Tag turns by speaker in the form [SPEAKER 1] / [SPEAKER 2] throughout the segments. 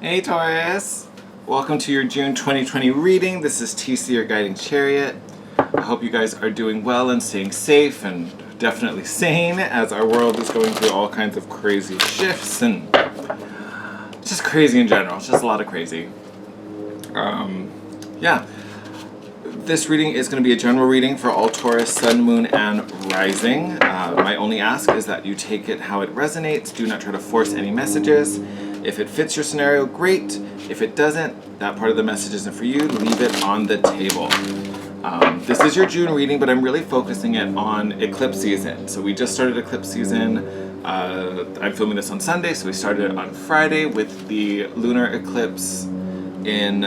[SPEAKER 1] Hey Taurus! Welcome to your June 2020 reading. This is TC, your guiding chariot. I hope you guys are doing well and staying safe and definitely sane as our world is going through all kinds of crazy shifts and just crazy in general. It's just a lot of crazy. Yeah. This reading is going to be a general reading for all Taurus, Sun, Moon, and Rising. My only ask is that you take it how it resonates. Do not try to force any messages. If it fits your scenario, great. If it doesn't, that part of the message isn't for you. Leave it on the table. This is your June reading, but I'm really focusing it on eclipse season. So we just started eclipse season. I'm filming this on Sunday, so we started it on Friday with the lunar eclipse in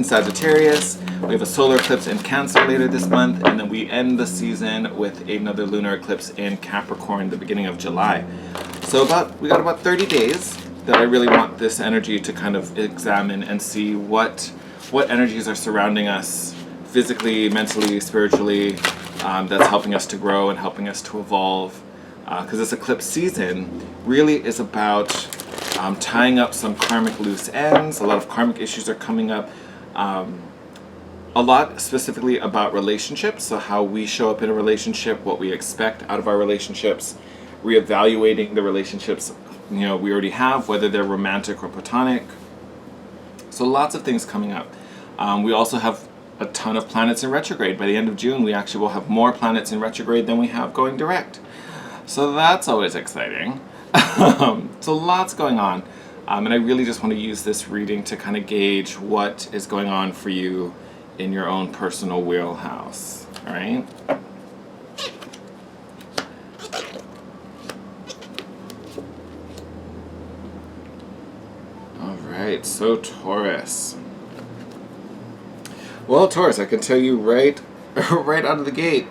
[SPEAKER 1] Sagittarius. We have a solar eclipse in Cancer later this month, and then we end the season with another lunar eclipse in Capricorn the beginning of July. So we got about 30 days that I really want this energy to kind of examine and see what energies are surrounding us physically, mentally, spiritually, that's helping us to grow and helping us to evolve. Because this eclipse season really is about tying up some karmic loose ends. A lot of karmic issues are coming up. A lot specifically about relationships, so how we show up in a relationship, what we expect out of our relationships, reevaluating the relationships we already have, whether they're romantic or platonic. So lots of things coming up. We also have a ton of planets in retrograde. By the end of June, we actually will have more planets in retrograde than we have going direct. So that's always exciting. So lots going on. And I really just want to use this reading to kind of gauge what is going on for you in your own personal wheelhouse. All right? All right, so Taurus. Well, Taurus, I can tell you right out of the gate,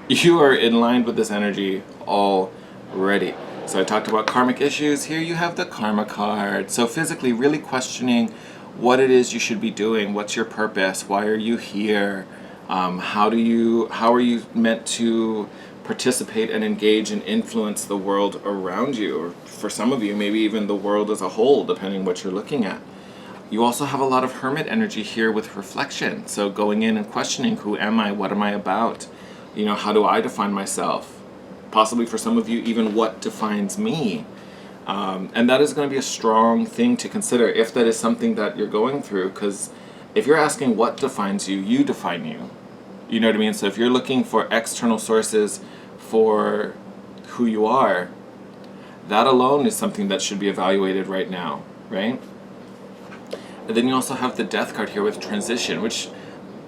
[SPEAKER 1] you are in line with this energy already. So I talked about karmic issues. Here you have the karma card. So physically really questioning what it is you should be doing. What's your purpose? Why are you here? How are you meant to participate and engage and influence the world around you? Or for some of you, maybe even the world as a whole, depending what you're looking at. You also have a lot of hermit energy here with reflection. So going in and questioning, who am I? What am I about? How do I define myself? Possibly for some of you, even what defines me. And that is going to be a strong thing to consider if that is something that you're going through. Because if you're asking what defines you, you define you. You know what I mean? So if you're looking for external sources for who you are, that alone is something that should be evaluated right now, right? And then you also have the death card here with transition, which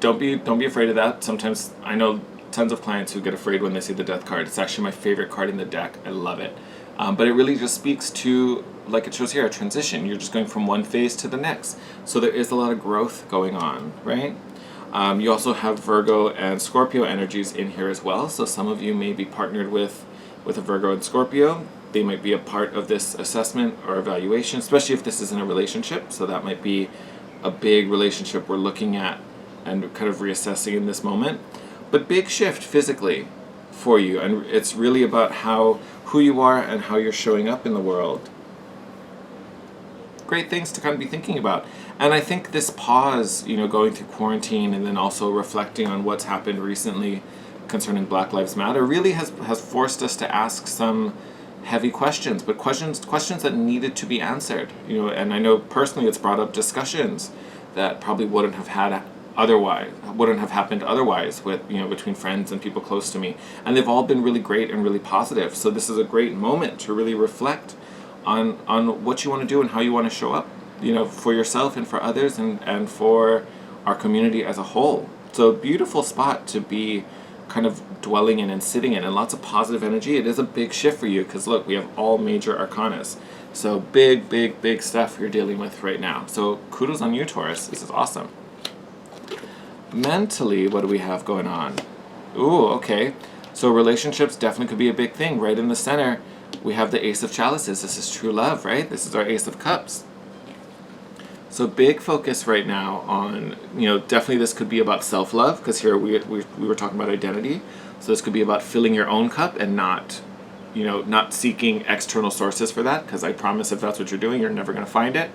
[SPEAKER 1] don't be afraid of that. Sometimes I know tons of clients who get afraid when they see the death card. It's actually my favorite card in the deck. I love it. But it really just speaks to, like it shows here, a transition. You're just going from one phase to the next. So there is a lot of growth going on, right? You also have Virgo and Scorpio energies in here as well. So some of you may be partnered with a Virgo and Scorpio. They might be a part of this assessment or evaluation, especially if this is in a relationship. So that might be a big relationship we're looking at and kind of reassessing in this moment. But big shift physically for you, and it's really about who you are and how you're showing up in the world. Great things to kind of be thinking about. And I think this pause, going through quarantine and then also reflecting on what's happened recently concerning Black Lives Matter really has forced us to ask some heavy questions, but questions that needed to be answered. And I know personally it's brought up discussions that probably wouldn't have happened otherwise with between friends and people close to me, and they've all been really great and really positive. So this is a great moment to really reflect on what you want to do and how you want to show up for yourself and for others and for our community as a whole. So beautiful spot to be kind of dwelling in and sitting in, and lots of positive energy. It is a big shift for you because look, we have all major arcanas. So big stuff you're dealing with right now. So kudos on you, Taurus. This is awesome. Mentally, what do we have going on? Ooh, okay. So relationships definitely could be a big thing. Right in the center, we have the Ace of Chalices. This is true love, right? This is our Ace of Cups. So big focus right now on, definitely this could be about self-love, because here we were talking about identity. So this could be about filling your own cup and not not seeking external sources for that, because I promise if that's what you're doing, you're never going to find it.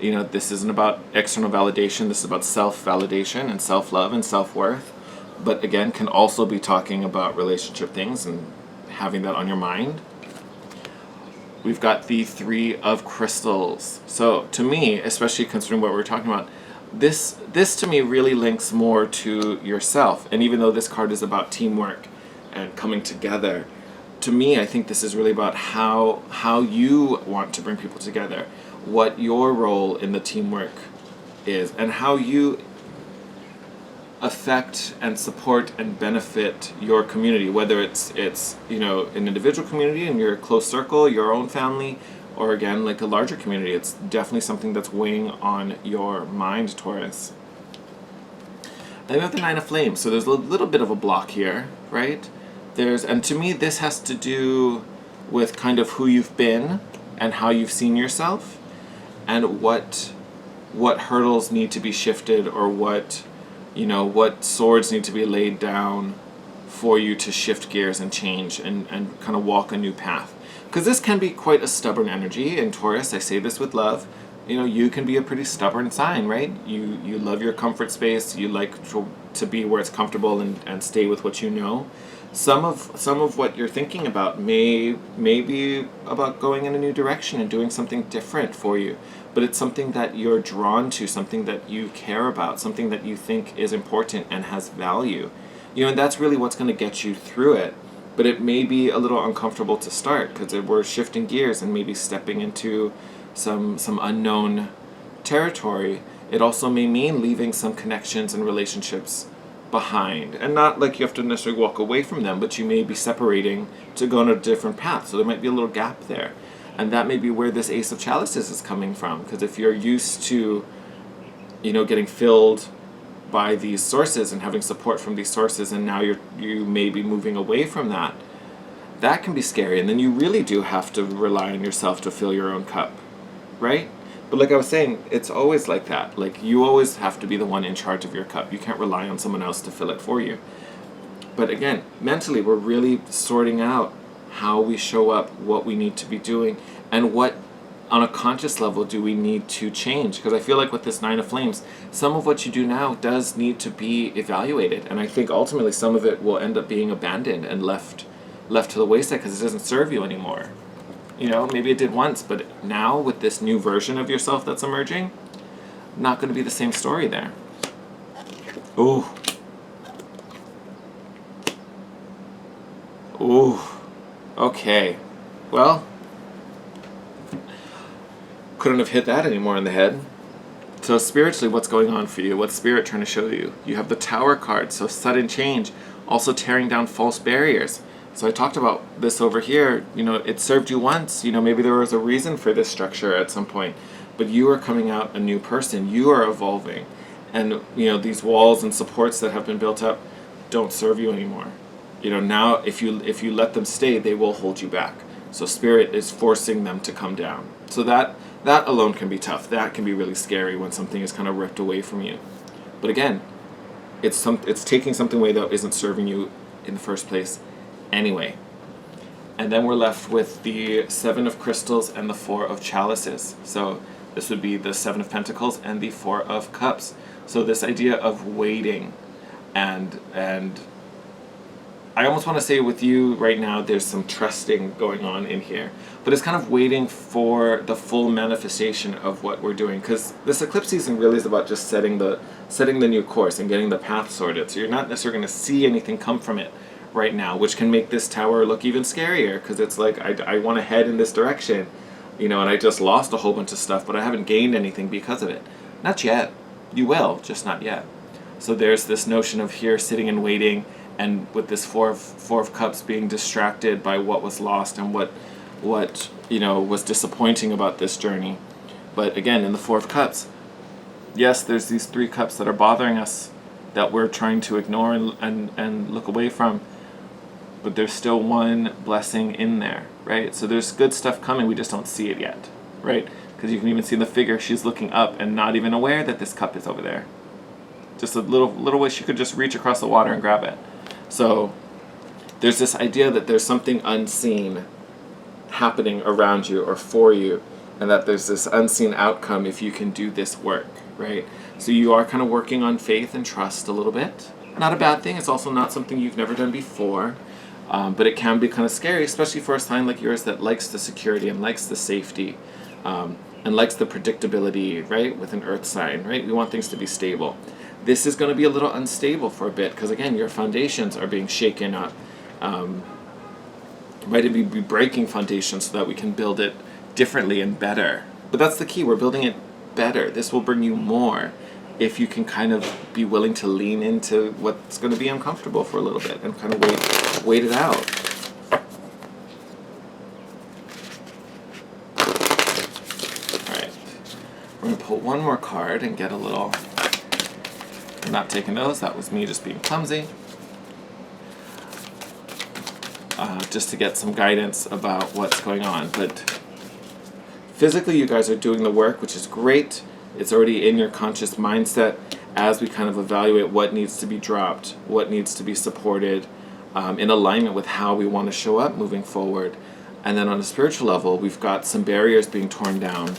[SPEAKER 1] This isn't about external validation. This is about self-validation and self-love and self-worth. But again, can also be talking about relationship things and having that on your mind. We've got the Three of Crystals. So to me, especially considering what we're talking about, this to me really links more to yourself. And even though this card is about teamwork and coming together, to me, I think this is really about how you want to bring people together, what your role in the teamwork is, and how you affect and support and benefit your community, whether it's an individual community in your close circle, your own family, or again like a larger community. It's definitely something that's weighing on your mind, Taurus. Then we have the Nine of Flames. So there's a little bit of a block here, right? And to me this has to do with kind of who you've been and how you've seen yourself, and what hurdles need to be shifted, or what swords need to be laid down for you to shift gears and change and kind of walk a new path. Because this can be quite a stubborn energy in Taurus. I say this with love. You can be a pretty stubborn sign, right? You love your comfort space. You like to be where it's comfortable and stay with what you know. Some of what you're thinking about may be about going in a new direction and doing something different for you. But it's something that you're drawn to, something that you care about, something that you think is important and has value. And that's really what's going to get you through it. But it may be a little uncomfortable to start, because we're shifting gears and maybe stepping into some unknown territory. It also may mean leaving some connections and relationships behind. And not like you have to necessarily walk away from them, but you may be separating to go on a different path. So there might be a little gap there. And that may be where this Ace of Chalices is coming from. Because if you're used to, getting filled by these sources and having support from these sources, and now you may be moving away from that, that can be scary. And then you really do have to rely on yourself to fill your own cup, right? But like I was saying, it's always like that. Like, you always have to be the one in charge of your cup. You can't rely on someone else to fill it for you. But again, mentally, we're really sorting out how we show up, what we need to be doing, and what on a conscious level do we need to change. Because I feel like with this Nine of Flames, some of what you do now does need to be evaluated, and I think ultimately some of it will end up being abandoned and left to the wayside because it doesn't serve you anymore. Maybe it did once, but now with this new version of yourself that's emerging, not going to be the same story there. Ooh. Okay. Well, couldn't have hit that any more in the head. So spiritually, what's going on for you? What's Spirit trying to show you? You have the Tower card, so sudden change. Also tearing down false barriers. So I talked about this over here. It served you once. Maybe there was a reason for this structure at some point. But you are coming out a new person. You are evolving. And, these walls and supports that have been built up don't serve you anymore. Now if you let them stay, they will hold you back. So Spirit is forcing them to come down. So that alone can be tough. That can be really scary when something is kind of ripped away from you. But again, it's taking something away that isn't serving you in the first place anyway. And then we're left with the Seven of Crystals and the Four of Chalices. So this would be the Seven of Pentacles and the Four of Cups. So this idea of waiting and I almost want to say with you right now, there's some trusting going on in here. But it's kind of waiting for the full manifestation of what we're doing. Because this eclipse season really is about just setting the new course and getting the path sorted. So you're not necessarily going to see anything come from it right now, which can make this tower look even scarier. Because it's like, I want to head in this direction, and I just lost a whole bunch of stuff, but I haven't gained anything because of it. Not yet. You will, just not yet. So there's this notion of here sitting and waiting, and with this four of Cups being distracted by what was lost and what was disappointing about this journey. But again, in the Four of Cups, yes, there's these 3 cups that are bothering us that we're trying to ignore and look away from, but there's still one blessing in there, right? So there's good stuff coming, we just don't see it yet, right? Because you can even see the figure, she's looking up and not even aware that this cup is over there. Just a little way she could just reach across the water and grab it. So there's this idea that there's something unseen happening around you or for you, and that there's this unseen outcome if you can do this work, right? So you are kind of working on faith and trust a little bit. Not a bad thing. It's also not something you've never done before, but it can be kind of scary, especially for a sign like yours that likes the security and likes the safety, and likes the predictability, right? With an earth sign, right? We want things to be stable. This is going to be a little unstable for a bit because, again, your foundations are being shaken up. Right, it'd be breaking foundations so that we can build it differently and better. But that's the key. We're building it better. This will bring you more if you can kind of be willing to lean into what's going to be uncomfortable for a little bit and kind of wait it out. All right, we're going to pull one more card and get a little... I'm not taking those. That was me just being clumsy. Just to get some guidance about what's going on. But physically, you guys are doing the work, which is great. It's already in your conscious mindset as we kind of evaluate what needs to be dropped, what needs to be supported, in alignment with how we want to show up moving forward. And then on a spiritual level, we've got some barriers being torn down,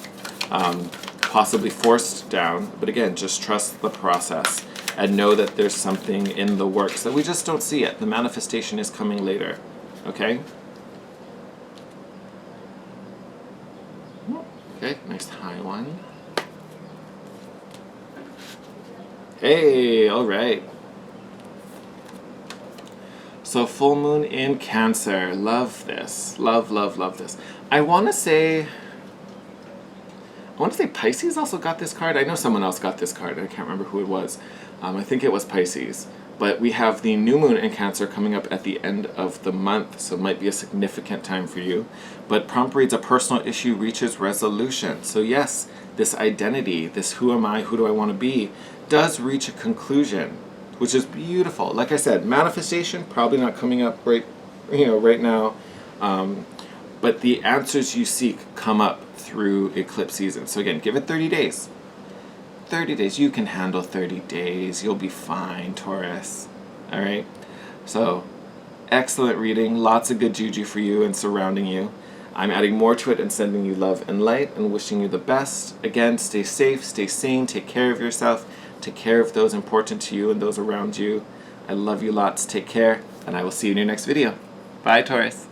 [SPEAKER 1] possibly forced down. But again, just trust the process and know that there's something in the works that we just don't see yet. The manifestation is coming later. Okay? Okay, nice high one. Hey, all right. So full moon in Cancer. Love this. Love, love, love this. I want to say Pisces also got this card. I know someone else got this card. I can't remember who it was. I think it was Pisces. But we have the new moon in Cancer coming up at the end of the month, so it might be a significant time for you. But prompt reads, a personal issue reaches resolution. So yes, this identity, this who am I, who do I want to be, does reach a conclusion, which is beautiful. Like I said, manifestation, probably not coming up right now. But the answers you seek come up through eclipse season. So again, give it 30 days. 30 days. You can handle 30 days. You'll be fine, Taurus. All right? So, excellent reading. Lots of good juju for you and surrounding you. I'm adding more to it and sending you love and light and wishing you the best. Again, stay safe, stay sane, take care of yourself, take care of those important to you and those around you. I love you lots. Take care, and I will see you in your next video. Bye, Taurus.